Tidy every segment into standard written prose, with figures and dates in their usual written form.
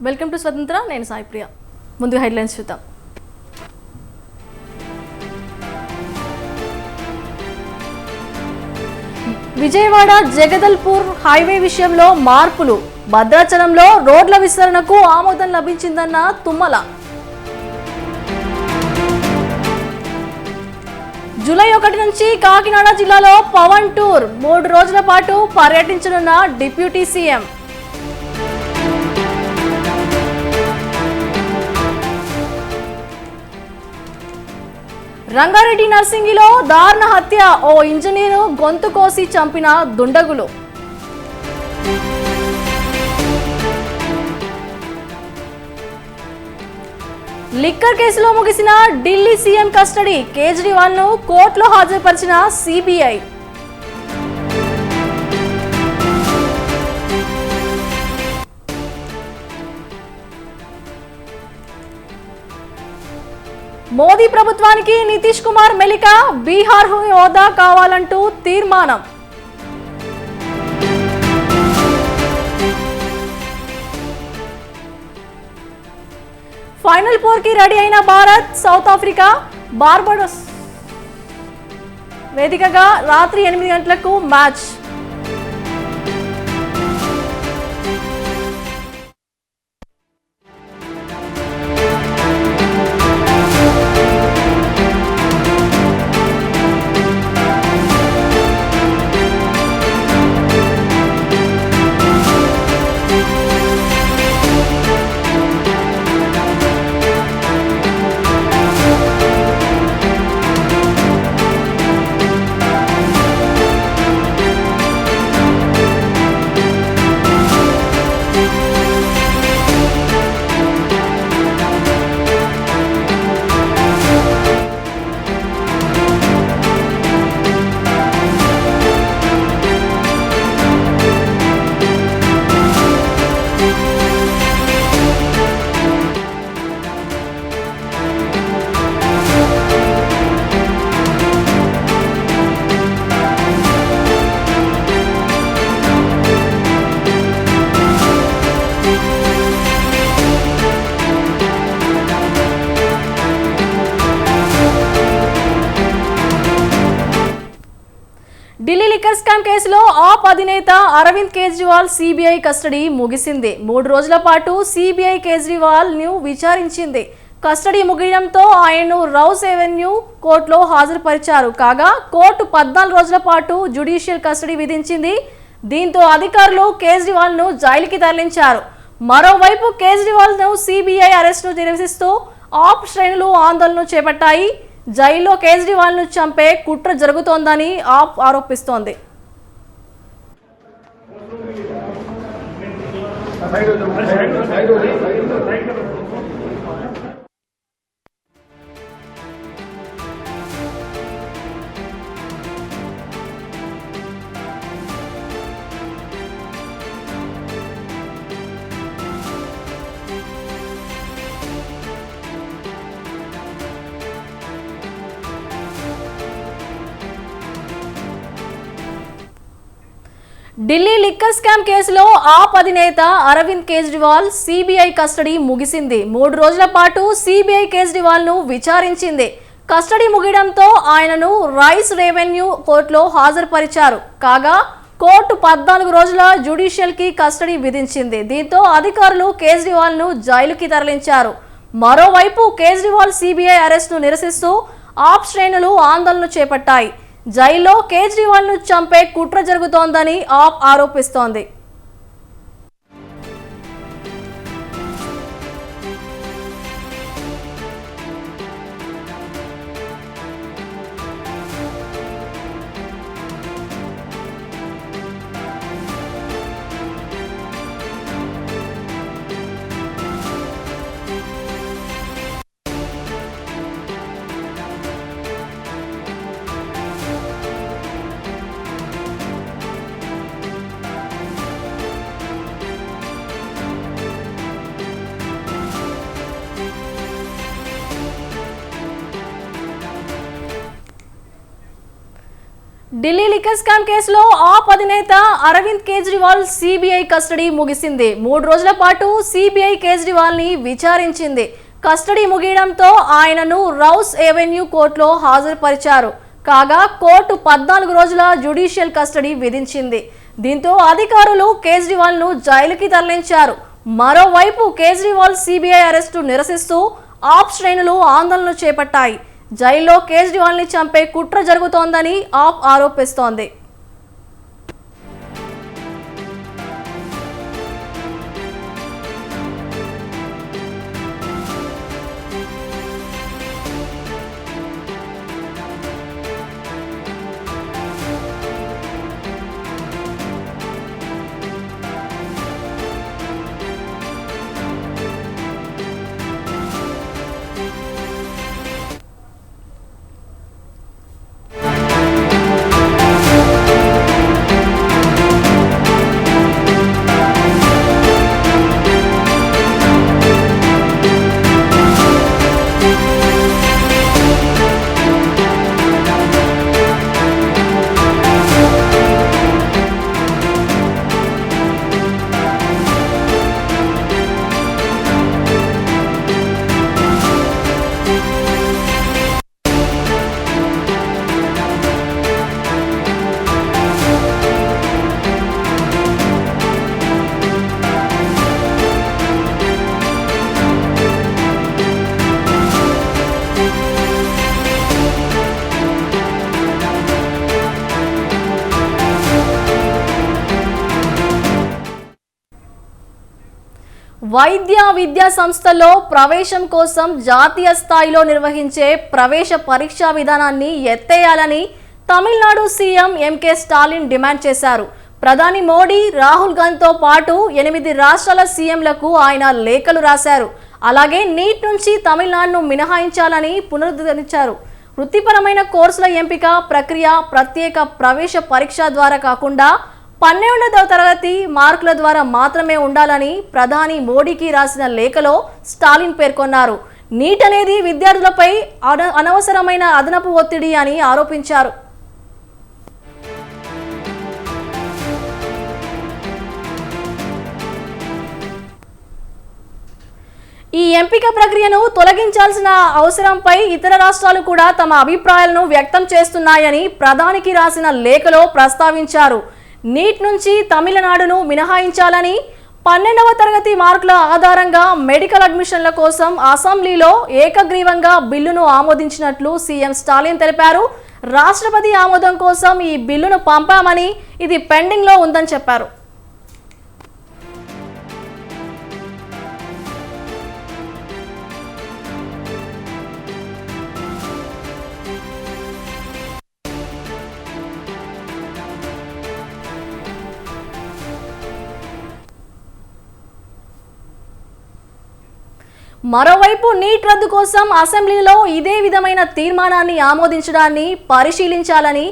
Welcome to స్వతంత్ర. నేను సాయి ప్రియ. ముందు హెడ్లైన్స్ చూద్దాం. విజయవాడ జగదల్పూర్ హైవే విషయంలో మార్పులు. భద్రాచలంలో రోడ్ల విస్తరణకు ఆమోదం లభించిందన్న తుమ్మల. జూలై 1 నుంచి కాకినాడ జిల్లాలో పవన్ టూర్. 3 రోజుల పాటు పర్యటించనున్న డిప్యూటీ సీఎం. రంగారెడ్డి నర్సింగిలో దారుణ హత్య. ఓ ఇంజనీరు గొంతు కోసి చంపిన దుండగులు. లిక్కర్ కేసులో ముగిసిన ఢిల్లీ సీఎం కస్టడీ. కేజ్రీవాల్ ను కోర్టులో హాజరుపరిచిన సిబిఐ. మోదీ ప్రభుత్వానికి నితీష్ కుమార్ మెలిక. బీహార్ హోదా కావాలంటూ తీర్మానం. ఫైనల్ 4 కి రెడీ అయిన భారత్. సౌత్ ఆఫ్రికా బార్బడోస్ వేదికగా రాత్రి 8 గంటలకు మ్యాచ్. ఢిల్లీ లిక్కర్ స్కామ్ కేసులో ఆప్ అధినేత అరవింద్ కేజ్రీవాల్ సిబిఐ కస్టడీ ముగిసింది. 3 రోజుల పాటు సిబిఐ కేజ్రీవాల్ ను విచారించింది. కస్టడీ ముగియడంతో ఆయన్ను రౌస్ ఎవెన్యూ కోర్టులో హాజరుపరిచారు. కాగా కోర్టు 14 రోజుల పాటు జ్యుడిషియల్ కస్టడీ విధించింది. దీంతో అధికారులు కేజ్రీవాల్ ను జైలుకి తరలించారు. మరోవైపు కేజ్రీవాల్ ను సిబిఐ అరెస్టు నిరసిస్తూ ఆప్ శ్రేణులు ఆందోళన చేపట్టాయి. జైల్లో కేజ్రీవాల్ ను చంపే కుట్ర జరుగుతోందని ఆప్ ఆరోపిస్తోంది. ఢిల్లీ లిక్కర్ స్కామ్ కేసులో ఆప్ అధినేత అరవింద్ కేజ్రీవాల్ సిబిఐ కస్టడీ ముగిసింది. 3 రోజుల పాటు సిబిఐ కేజ్రీవాల్ ను విచారించింది. కస్టడీ ముగియడంతో ఆయనను రైస్ రెవెన్యూ కోర్టులో హాజరుపరిచారు. కాగా కోర్టు 14 రోజుల జ్యుడిషియల్ కి కస్టడీ విధించింది. దీంతో అధికారులు కేజ్రీవాల్ ను జైలుకి తరలించారు. మరోవైపు కేజ్రీవాల్ సిబిఐ అరెస్టును నిరసిస్తూ ఆప్ శ్రేణులు ఆందోళన చేపట్టాయి. జైల్లో కేజ్రీవాల్ ను చంపే కుట్ర జరుగుతోందని ఆప్ ఆరోపిస్తోంది. ఢిల్లీ లిక్కర్ స్కామ్ కేసులో ఆప్ అధినేత అరవింద్ కేజ్రీవాల్ సిబిఐ కస్టడీ ముగిసింది. 3 రోజుల పాటు సిబిఐ కేజ్రీవాల్ ని విచారించింది. కస్టడీ ముగియడంతో ఆయనను రౌస్ ఎవెన్యూ కోర్టులో హాజరుపరిచారు. కాగా కోర్టు 14 రోజుల జ్యుడిషియల్ కస్టడీ విధించింది. దీంతో అధికారులు కేజ్రీవాల్ ను జైలుకి తరలించారు. మరోవైపు కేజ్రీవాల్ సిబిఐ అరెస్టు నిరసిస్తూ ఆప్ శ్రేణులు ఆందోళనలు చేపట్టాయి. జైల్లో కేజ్రీవాల్ ని చంపే కుట్ర జరుగుతోందని ఆప్ ఆరోపిస్తోంది. వైద్య విద్యా సంస్థల్లో ప్రవేశం కోసం జాతీయ స్థాయిలో నిర్వహించే ప్రవేశ పరీక్షా విధానాన్ని ఎత్తేయాలని Tamil Nadu CM MK Stalin demand చేశారు. ప్రధాని మోడీ, రాహుల్ గాంధీతో పాటు 8 రాష్ట్రాల సీఎంలకు ఆయన లేఖలు రాశారు. అలాగే నీట్ నుంచి తమిళనాడును మినహాయించాలని పునరుద్ధరించారు. వృత్తిపరమైన కోర్సుల ఎంపిక ప్రక్రియ ప్రత్యేక ప్రవేశ పరీక్ష ద్వారా కాకుండా 12వ తరగతి మార్కుల ద్వారా మాత్రమే ఉండాలని ప్రధాని మోడీకి రాసిన లేఖలో స్టాలిన్ పేర్కొన్నారు. నీట్ అనేది విద్యార్థులపై అనవసరమైన అదనపు ఒత్తిడి అని ఆరోపించారు. ఈ ఎంపిక ప్రక్రియను తొలగించాల్సిన అవసరంపై ఇతర రాష్ట్రాలు కూడా తమ అభిప్రాయాలను వ్యక్తం చేస్తున్నాయని ప్రధానికి రాసిన లేఖలో ప్రస్తావించారు. నీట్ నుంచి తమిళనాడును మినహాయించాలని, 12వ తరగతి మార్కుల ఆధారంగా మెడికల్ అడ్మిషన్ల కోసం అసెంబ్లీలో ఏకగ్రీవంగా బిల్లును ఆమోదించినట్లు సీఎం స్టాలిన్ తెలిపారు. రాష్ట్రపతి ఆమోదం కోసం ఈ బిల్లును పంపామని, ఇది పెండింగ్లో ఉందని చెప్పారు. మరోవైపు నీట్ రద్దు కోసం అసెంబ్లీలో ఇదే విధమైన తీర్మానాన్ని ఆమోదించడాన్ని పరిశీలించాలని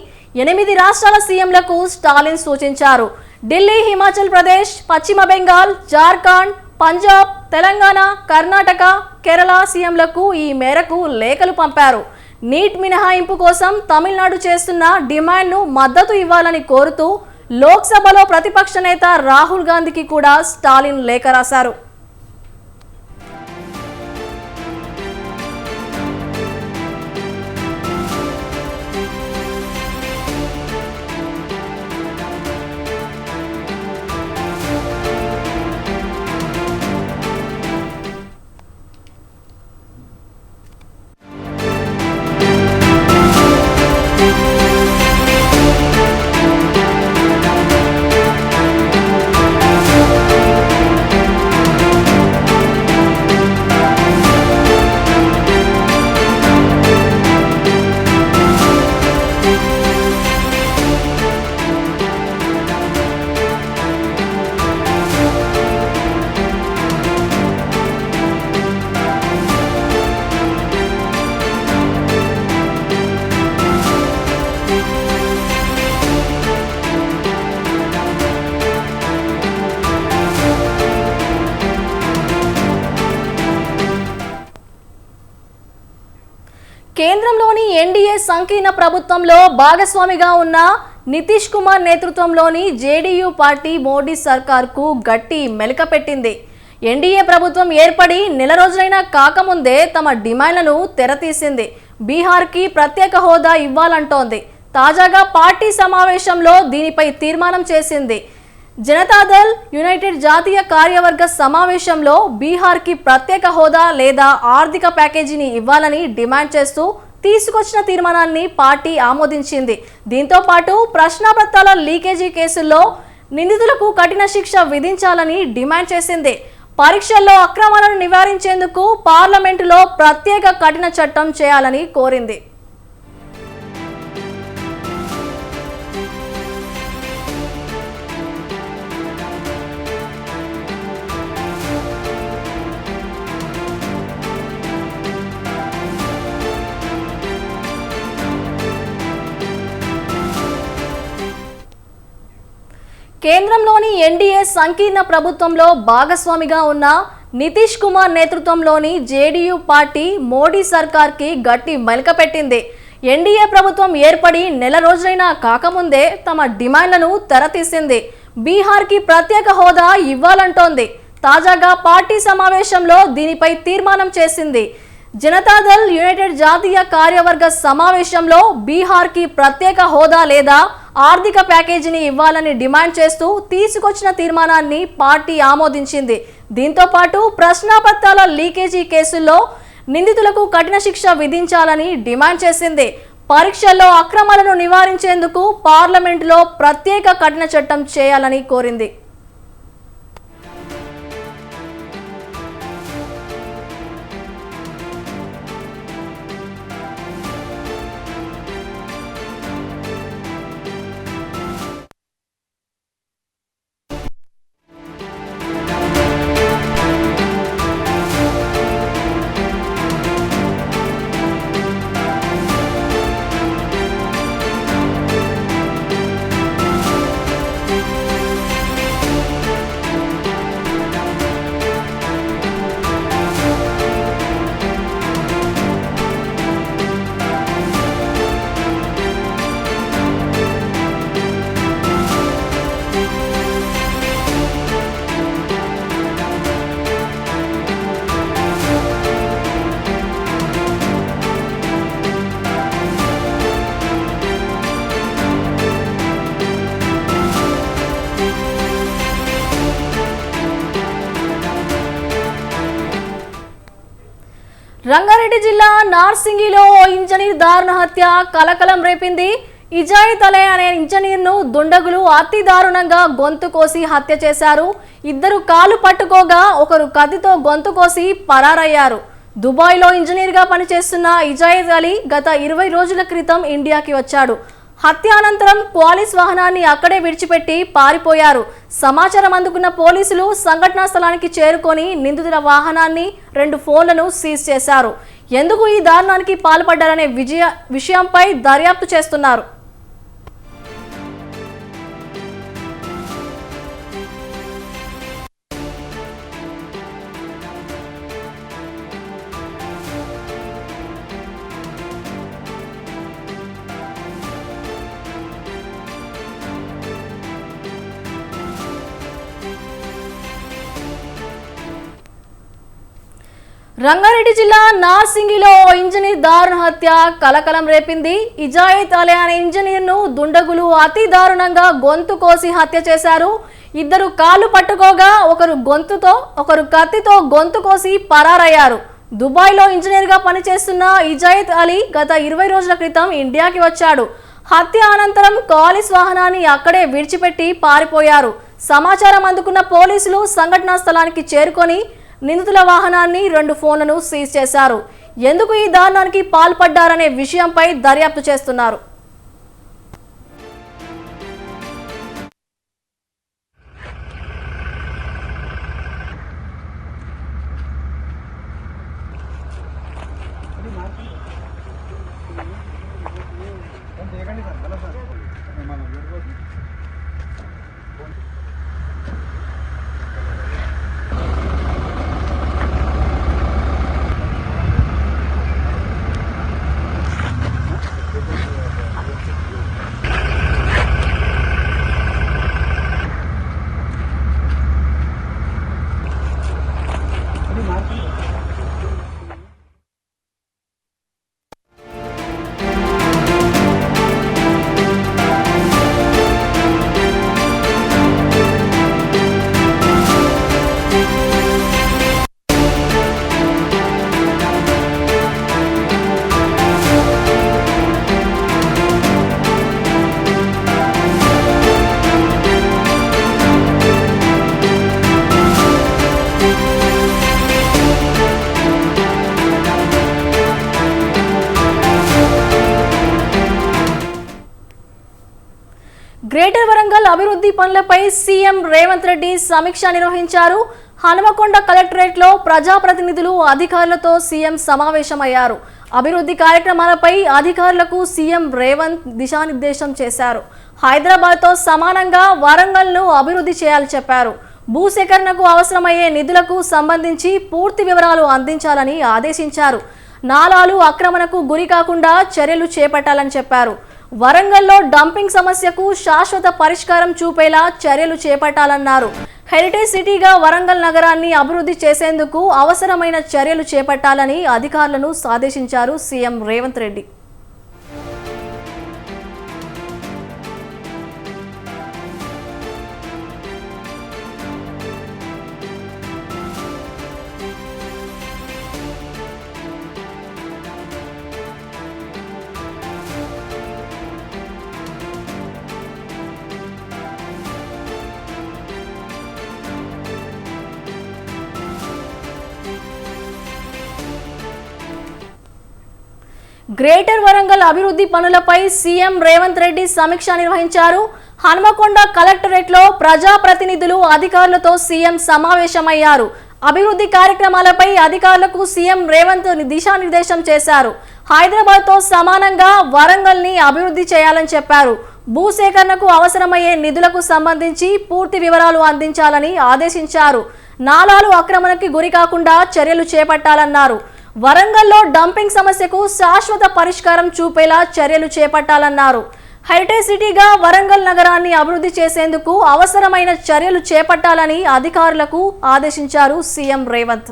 8 రాష్ట్రాల సీఎంలకు స్టాలిన్ సూచించారు. ఢిల్లీ, హిమాచల్ ప్రదేశ్, పశ్చిమ బెంగాల్, జార్ఖండ్, పంజాబ్, తెలంగాణ, కర్ణాటక, కేరళ సీఎంలకు ఈ మేరకు లేఖలు పంపారు. నీట్ మినహాయింపు కోసం తమిళనాడు చేస్తున్న డిమాండ్ను మద్దతు ఇవ్వాలని కోరుతూ లోక్సభలో ప్రతిపక్ష నేత రాహుల్ గాంధీకి కూడా స్టాలిన్ లేఖ రాశారు. ఎన్డీఏ సంకీర్ణ ప్రభుత్వంలో భాగస్వామిగా ఉన్న నితీష్ కుమార్ నేతృత్వంలోని జేడీయూ పార్టీ మోడీ సర్కార్కు గట్టి మెలిక పెట్టింది. ఎన్డీఏ ప్రభుత్వం ఏర్పడి నెల రోజులైనా కాకముందే తమ డిమాండ్లను తెరతీసింది. బీహార్కి ప్రత్యేక హోదా ఇవ్వాలంటోంది. తాజాగా పార్టీ సమావేశంలో దీనిపై తీర్మానం చేసింది. జనతాదళ్ యునైటెడ్ జాతీయ కార్యవర్గ సమావేశంలో బీహార్కి ప్రత్యేక హోదా లేదా ఆర్థిక ప్యాకేజీని ఇవ్వాలని డిమాండ్ చేస్తూ తీసుకొచ్చిన తీర్మానాన్ని పార్టీ ఆమోదించింది. దీంతో పాటు ప్రశ్నాపత్రాల లీకేజీ కేసుల్లో నిందితులకు కఠిన శిక్ష విధించాలని డిమాండ్ చేసింది. పరీక్షల్లో అక్రమాలను నివారించేందుకు పార్లమెంటులో ప్రత్యేక కఠిన చట్టం చేయాలని కోరింది. కేంద్రంలోని ఎన్డీఏ సంకీర్ణ ప్రభుత్వంలో భాగస్వామిగా ఉన్న నితీష్ కుమార్ నేతృత్వంలోని జేడీయూ పార్టీ మోడీ సర్కార్కి గట్టి మెలిక పెట్టింది. ఎన్డీఏ ప్రభుత్వం ఏర్పడి నెల రోజులైనా కాకముందే తమ డిమాండ్లను తెరతీసింది. బీహార్కి ప్రత్యేక హోదా ఇవ్వాలంటోంది. తాజాగా పార్టీ సమావేశంలో దీనిపై తీర్మానం చేసింది. జనతాదళ్ యునైటెడ్ జాతీయ కార్యవర్గ సమావేశంలో బీహార్కి ప్రత్యేక హోదా లేదా ఆర్థిక ప్యాకేజీని ఇవ్వాలని డిమాండ్ చేస్తూ తీసుకొచ్చిన తీర్మానాన్ని పార్టీ ఆమోదించింది. దీంతో పాటు ప్రశ్నాపత్రాల లీకేజీ కేసుల్లో నిందితులకు కఠిన శిక్ష విధించాలని డిమాండ్ చేసింది. పరీక్షల్లో అక్రమాలను నివారించేందుకు పార్లమెంటులో ప్రత్యేక కఠిన చట్టం చేయాలని కోరింది. రంగారెడ్డి జిల్లా నార్సింగిలో ఓ ఇంజనీర్ దారుణ హత్య కలకలం రేపింది. ఇజాయిత్ అలే అనే ఇంజనీర్ను దుండగులు అతి దారుణంగా గొంతు కోసి హత్య చేశారు. ఇద్దరు కాలు పట్టుకోగా ఒకరు కత్తితో గొంతు కోసి పరారయ్యారు. దుబాయ్లో ఇంజనీర్గా పనిచేస్తున్న ఇజాయిత్ అలీ గత 20 రోజుల క్రితం ఇండియాకి వచ్చాడు. హత్య అనంతరం పోలీస్ వాహనాన్ని అక్కడే విడిచిపెట్టి పారిపోయారు. సమాచారం అందుకున్న పోలీసులు సంఘటనా స్థలానికి చేరుకొని నిందితుల వాహనాన్ని 2 ఫోన్లను సీజ్ చేశారు. ఎందుకు ఈ దారుణానికి పాల్పడ్డారనే విషయంపై దర్యాప్తు చేస్తున్నారు. రంగారెడ్డి జిల్లా నార్సింగిలో ఇంజనీర్ దారుణ హత్య కలకలం రేపింది. ఇజాయిత్ అలే అనే ఇంజనీర్ను దుండగులు అతి దారుణంగా గొంతు కోసి హత్య చేశారు. ఇద్దరు కాళ్ళు పట్టుకోగా ఒకరు కత్తితో గొంతు కోసి పరారయ్యారు. దుబాయ్లో ఇంజనీర్గా పనిచేస్తున్న ఇజాయిత్ అలీ గత 20 రోజుల క్రితం ఇండియాకి వచ్చాడు. హత్య అనంతరం పోలీస్ వాహనాన్ని అక్కడే విడిచిపెట్టి పారిపోయారు. సమాచారం అందుకున్న పోలీసులు సంఘటనా స్థలానికి చేరుకొని నిందితుల వాహనాన్ని 2 ఫోన్లను సీజ్ చేశారు. ఎందుకు ఈ దారుణానికి పాల్పడ్డారనే విషయంపై దర్యాప్తు చేస్తున్నారు. గ్రేటర్ వరంగల్ అభివృద్ధి పనులపై సీఎం రేవంత్ రెడ్డి సమీక్ష నిర్వహించారు. హనుమకొండ కలెక్టరేట్లో ప్రజాప్రతినిధులు అధికారులతో సీఎం సమావేశమయ్యారు. అభివృద్ధి కార్యక్రమాలపై అధికారులకు సీఎం రేవంత్ దిశానిర్దేశం చేశారు. హైదరాబాద్తో సమానంగా వరంగల్ను అభివృద్ధి చేయాలని చెప్పారు. భూసేకరణకు అవసరమయ్యే నిధులకు సంబంధించి పూర్తి వివరాలు అందించాలని ఆదేశించారు. నాలాలు ఆక్రమణకు గురి కాకుండా చర్యలు చేపట్టాలని చెప్పారు. వరంగల్లో డంపింగ్ సమస్యకు శాశ్వత పరిష్కారం చూపేలా చర్యలు చేపట్టాలన్నారు. హెరిటేజ్ సిటీగా వరంగల్ నగరాన్ని అభివృద్ధి చేసేందుకు అవసరమైన చర్యలు చేపట్టాలని అధికారులను ఆదేశించారు సీఎం రేవంత్ రెడ్డి. గ్రేటర్ వరంగల్ అభివృద్ధి పనులపై సీఎం రేవంత్ రెడ్డి సమీక్ష నిర్వహించారు. హనుమకొండ కలెక్టరేట్లో ప్రజాప్రతినిధులు అధికారులతో సీఎం సమావేశమయ్యారు. అభివృద్ధి కార్యక్రమాలపై అధికారులకు సీఎం రేవంత్ దిశానిర్దేశం చేశారు. హైదరాబాద్తో సమానంగా వరంగల్ని అభివృద్ధి చేయాలని చెప్పారు. భూసేకరణకు అవసరమయ్యే నిధులకు సంబంధించి పూర్తి వివరాలు అందించాలని ఆదేశించారు. నాలాలు ఆక్రమణకి గురి కాకుండా చర్యలు చేపట్టాలన్నారు. వరంగల్లో డంపింగ్ సమస్యకు శాశ్వత పరిష్కారం చూపేలా చర్యలు చేపట్టాలన్నారు. హెరిటేజ్ సిటీగా వరంగల్ నగరాన్ని అభివృద్ధి చేసేందుకు అవసరమైన చర్యలు చేపట్టాలని అధికారులకు ఆదేశించారు సీఎం రేవంత్.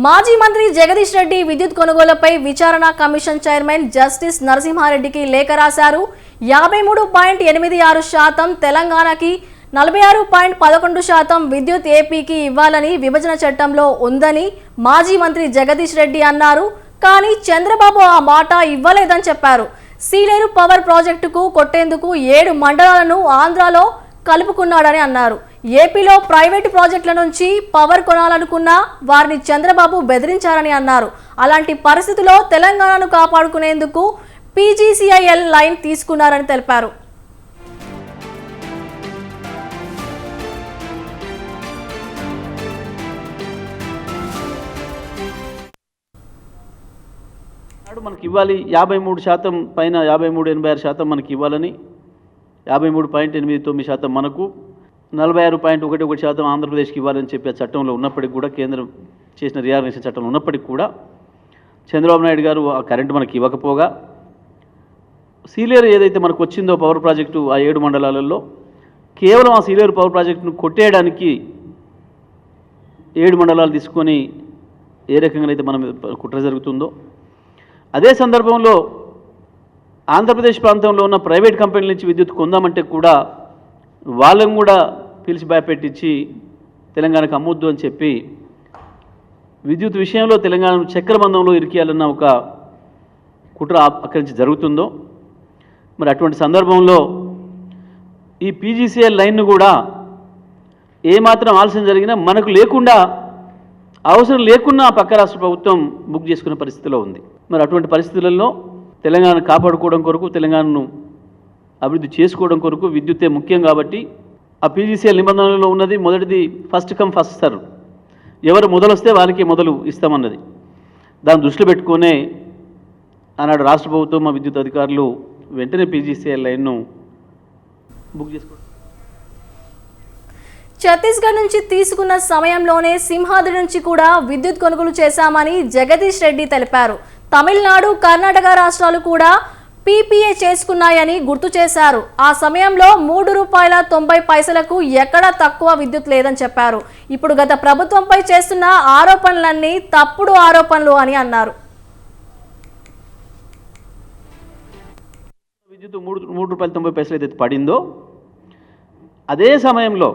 మాజీ మంత్రి జగదీష్ రెడ్డి విద్యుత్ కొనుగోలుపై విచారణ కమిషన్ చైర్మన్ జస్టిస్ నరసింహారెడ్డికి లేఖ రాశారు. 53.86% తెలంగాణకి, 46.11% విద్యుత్ ఏపీకి ఇవ్వాలని విభజన చట్టంలో ఉందని మాజీ మంత్రి జగదీష్ రెడ్డి అన్నారు. కానీ చంద్రబాబు ఆ మాట ఇవ్వలేదని చెప్పారు. సీలేరు పవర్ ప్రాజెక్టుకు కొట్టేందుకు 7 మండలాలను ఆంధ్రాలో కలుపుకున్నాడని అన్నారు. ఏపీలో ప్రైవేటు ప్రాజెక్టుల నుంచి పవర్ కొనాలనుకున్న వారిని చంద్రబాబు బెదిరించారని అన్నారు. అలాంటి పరిస్థితుల్లో తెలంగాణను కాపాడుకునేందుకు పీజీసీఐఎల్ లైన్ తీసుకున్నారని తెలిపారు. మనకి ఇవ్వాలి 53% పైన 53.86% మనకి ఇవ్వాలని, 53.89% మనకు, 46.11% ఆంధ్రప్రదేశ్కి ఇవ్వాలని చెప్పే చట్టంలో ఉన్నప్పటికీ కూడా, కేంద్రం చేసిన రీఆర్గనైజేషన్ చట్టంలో ఉన్నప్పటికీ కూడా చంద్రబాబు నాయుడు గారు ఆ కరెంటు మనకి ఇవ్వకపోగా, సీలేరు ఏదైతే మనకు వచ్చిందో పవర్ ప్రాజెక్టు ఆ 7 మండలాలలో కేవలం ఆ సీలేరు పవర్ ప్రాజెక్టును కొట్టేయడానికి 7 మండలాలు తీసుకొని ఏ రకంగా అయితే మనం కుట్ర జరుగుతుందో, అదే సందర్భంలో ఆంధ్రప్రదేశ్ ప్రాంతంలో ఉన్న ప్రైవేట్ కంపెనీల నుంచి విద్యుత్ కొందామంటే కూడా వాళ్ళని కూడా పిలిచి భయపెట్టించి తెలంగాణకు అమ్మొద్దు అని చెప్పి విద్యుత్ విషయంలో తెలంగాణను చక్రబంధంలో ఇరికేయాలన్న ఒక కుట్ర అక్కడి నుంచి జరుగుతుందో, మరి అటువంటి సందర్భంలో ఈ పీజీసీఎల్ లైన్ను కూడా ఏమాత్రం ఆలస్యం జరిగినా మనకు లేకుండా, అవసరం లేకున్నా పక్క రాష్ట్ర ప్రభుత్వం బుక్ చేసుకునే పరిస్థితిలో ఉంది. మరి అటువంటి పరిస్థితులలో తెలంగాణను కాపాడుకోవడం కొరకు, తెలంగాణను అభివృద్ధి చేసుకోవడం కొరకు విద్యుత్తే ముఖ్యం కాబట్టి ఆ పీజీసీఎల్ నిబంధనలలో ఉన్నది మొదటిది ఫస్ట్ కమ్ ఫస్ట్ సర్వ్, ఎవరు మొదలొస్తే వాళ్ళకి మొదలు ఇస్తామన్నది. దాన్ని దృష్టిలో పెట్టుకునే ఆనాడు రాష్ట్ర ప్రభుత్వం మా విద్యుత్ అధికారులు వెంటనే పీజీసీఎల్ లైన్ను బుక్ చేసుకోవడం. ఛత్తీస్గఢ్ నుంచి తీసుకున్న సమయంలోనే సింహాద్రి నుంచి కూడా విద్యుత్ కొనుగోలు చేశామని జగదీష్ రెడ్డి తెలిపారు. తమిళనాడు, కర్ణాటక రాష్ట్రాలు కూడా పీపీఏ చేసుకున్నాయని గుర్తు చేశారు. ఆ సమయంలో ₹3.90 ఎక్కడా తక్కువ విద్యుత్ లేదని చెప్పారు. ఇప్పుడు గత ప్రభుత్వంపై చేస్తున్న ఆరోపణలన్నీ తప్పుడు ఆరోపణలు అని అన్నారు. విద్యుత్ ₹3.90 ఏదైతే పడిందో అదే సమయంలో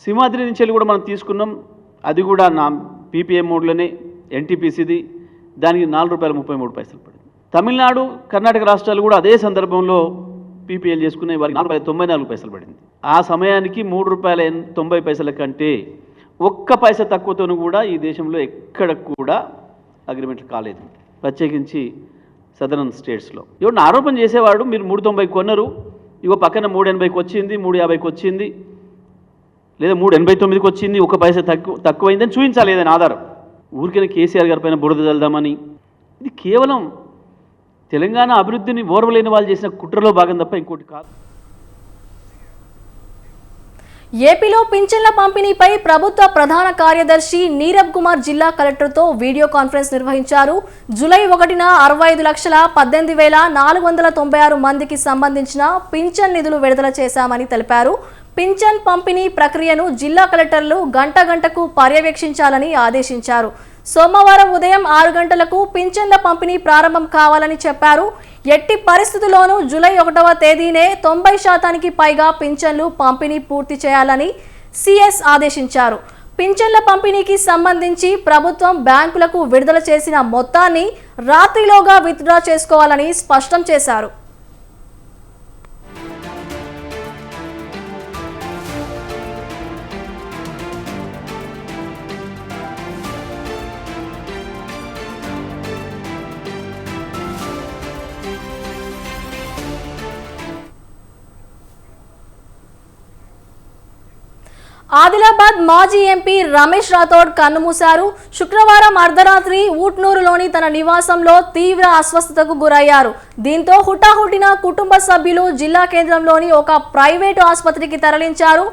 సింహాద్రి నుంచి వెళ్ళి కూడా మనం తీసుకున్నాం. అది కూడా నా పీపీఏ మోడ్లోనే, ఎన్టీపీసీది, దానికి ₹4.33 పడింది. తమిళనాడు, కర్ణాటక రాష్ట్రాలు కూడా అదే సందర్భంలో పీపీఎల్ చేసుకునే వారికి ₹4.94 పడింది. ఆ సమయానికి ₹3.90 కంటే ఒక్క పైసా తక్కువతోనూ కూడా ఈ దేశంలో ఎక్కడ కూడా అగ్రిమెంట్లు కాలేదు, ప్రత్యేకించి సదరన్ స్టేట్స్లో. ఎవరిని ఆరోపణ చేసేవాడు మీరు 3.90 కొన్నారు, ఇగో పక్కన 3.80కి వచ్చింది, 3.50కి వచ్చింది, లేదా 3.89కి వచ్చింది, ఒక పైసా తక్కువైందని చూపించాలి ఏదైనా ఆధారం. ఊరికైనా కేసీఆర్ గారి పైన బురద చల్దామని, ఇది కేవలం తెలంగాణ అభివృద్ధిని ఓర్వలేని వాళ్ళు చేసిన కుట్రలో భాగం తప్ప ఇంకోటి కాదు. ఏపీలో పింఛన్ల పంపిణీపై ప్రభుత్వ ప్రధాన కార్యదర్శి నీరబ్ కుమార్ జిల్లా కలెక్టర్తో వీడియో కాన్ఫరెన్స్ నిర్వహించారు. జూలై 1న 65,18,496 మందికి సంబంధించిన పింఛన్ నిధులు విడుదల చేశామని తెలిపారు. పింఛన్ పంపిణీ ప్రక్రియను జిల్లా కలెక్టర్లు గంటకు పర్యవేక్షించాలని ఆదేశించారు. సోమవారం ఉదయం 6 గంటలకు పింఛన్ల పంపిణీ ప్రారంభం కావాలని చెప్పారు. ఎట్టి పరిస్థితుల్లోనూ జూలై 1వ తేదీనే 90% పైగా పింఛన్లు పంపిణీ పూర్తి చేయాలని సిఎస్ ఆదేశించారు. పింఛన్ల పంపిణీకి సంబంధించి ప్రభుత్వం బ్యాంకులకు విడుదల చేసిన మొత్తాన్ని రాత్రిలోగా విత్డ్రా చేసుకోవాలని స్పష్టం చేశారు. ఆదిలాబాద్ మాజీ ఎంపీ రమేష్ రాథోడ్ కన్నుమూశారు. శుక్రవారం అర్ధరాత్రి ఊట్నూరులోని తన నివాసంలో తీవ్ర అస్వస్థతకు గురయ్యారు. దీంతో హుటాహుటిన కుటుంబ సభ్యులు జిల్లా కేంద్రంలోని ఒక ప్రైవేటు ఆసుపత్రికి తరలించారు.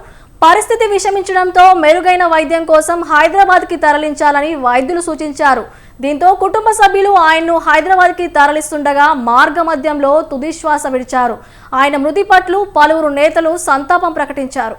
పరిస్థితి విషమించడంతో మెరుగైన వైద్యం కోసం హైదరాబాద్కి తరలించాలని వైద్యులు సూచించారు. దీంతో కుటుంబ సభ్యులు ఆయన్ను హైదరాబాద్కి తరలిస్తుండగా మార్గమధ్యంలో తుదిశ్వాస విడిచారు. ఆయన మృతి పట్ల పలువురు నేతలు సంతాపం ప్రకటించారు.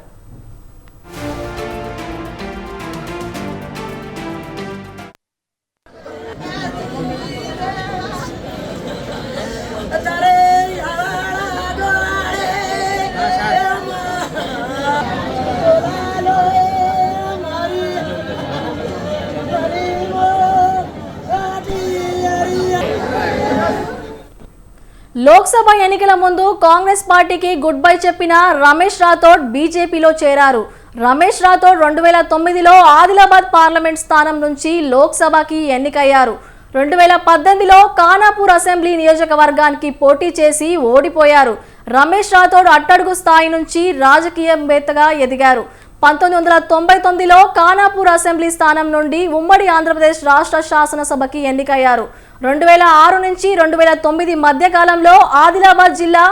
లోక్సభ ఎన్నికల ముందు కాంగ్రెస్ పార్టీకి గుడ్ బై చెప్పిన రమేష్ రాథోడ్ బీజేపీలో చేరారు. రమేష్ రాథోడ్ 2009లో ఆదిలాబాద్ పార్లమెంట్ స్థానం నుంచి లోక్సభకి ఎన్నికయ్యారు. 2018లో ఖానాపూర్ అసెంబ్లీ నియోజకవర్గానికి పోటీ చేసి ఓడిపోయారు. రమేష్ రాథోడ్ అట్టడుగు స్థాయి నుంచి రాజకీయవేత్తగా ఎదిగారు. 1999లో ఖానాపూర్ అసెంబ్లీ స్థానం నుండి ఉమ్మడి ఆంధ్రప్రదేశ్ రాష్ట్ర శాసనసభకి ఎన్నికయ్యారు. 2006 నుంచి 2009 మధ్య కాలంలో ఆదిలాబాద్ జిల్లా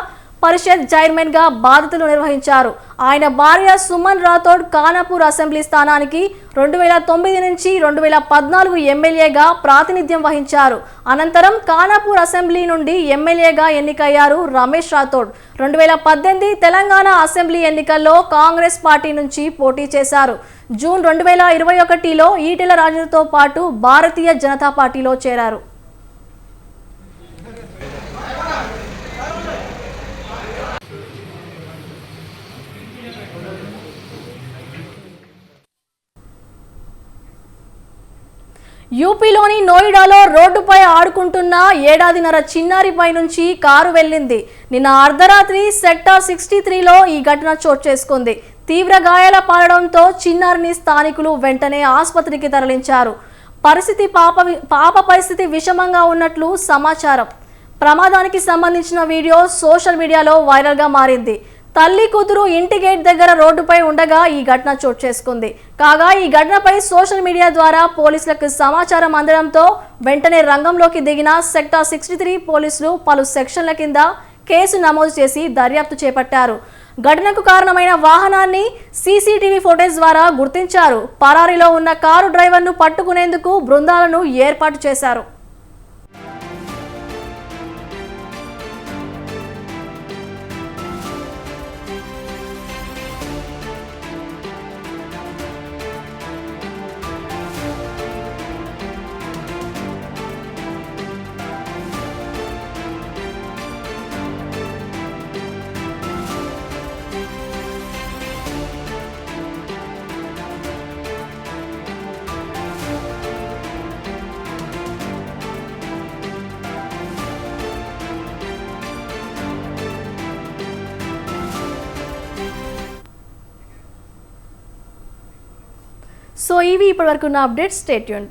పరిషత్ చైర్మన్ గా బాధ్యతలు నిర్వహించారు. ఆయన భార్య సుమన్ రాథోడ్ ఖానాపూర్ అసెంబ్లీ స్థానానికి 2009 నుంచి 2014 ఎమ్మెల్యేగా ప్రాతినిధ్యం వహించారు. అనంతరం ఖానాపూర్ అసెంబ్లీ నుండి ఎమ్మెల్యేగా ఎన్నికయ్యారు రమేష్ రాథోడ్. 2018 తెలంగాణ అసెంబ్లీ ఎన్నికల్లో కాంగ్రెస్ పార్టీ నుంచి పోటీ చేశారు. జూన్ 2021లో ఈటెల రాజేందర్తో పాటు భారతీయ జనతా పార్టీలో చేరారు. యూపీలోని నోయిడాలో రోడ్డుపై ఆడుకుంటున్న ఏడాదిన్నర చిన్నారిపై నుంచి కారు వెళ్లింది. నిన్న అర్ధరాత్రి సెక్టార్ 63లో ఈ ఘటన చోటు చేసుకుంది. తీవ్ర గాయాల పాలడంతో చిన్నారిని స్థానికులు వెంటనే ఆసుపత్రికి తరలించారు. పాప పరిస్థితి విషమంగా ఉన్నట్లు సమాచారం. ప్రమాదానికి సంబంధించిన వీడియో సోషల్ మీడియాలో వైరల్గా మారింది. తల్లి కూతురు ఇంటి గేట్ దగ్గర రోడ్డుపై ఉండగా ఈ ఘటన చోటు చేసుకుంది. కాగా ఈ ఘటనపై సోషల్ మీడియా ద్వారా పోలీసులకు సమాచారం అందడంతో వెంటనే రంగంలోకి దిగిన సెక్టార్ 63 పోలీసులు పలు సెక్షన్ల కింద కేసు నమోదు చేసి దర్యాప్తు చేపట్టారు. ఘటనకు కారణమైన వాహనాన్ని సీసీటీవీ ఫుటేజ్ ద్వారా గుర్తించారు. పరారీలో ఉన్న కారు డ్రైవర్ను పట్టుకునేందుకు బృందాలను ఏర్పాటు చేశారు. సో ఇవి ఇప్పటివరకు ఉన్న అప్డేట్స్. Stay tuned.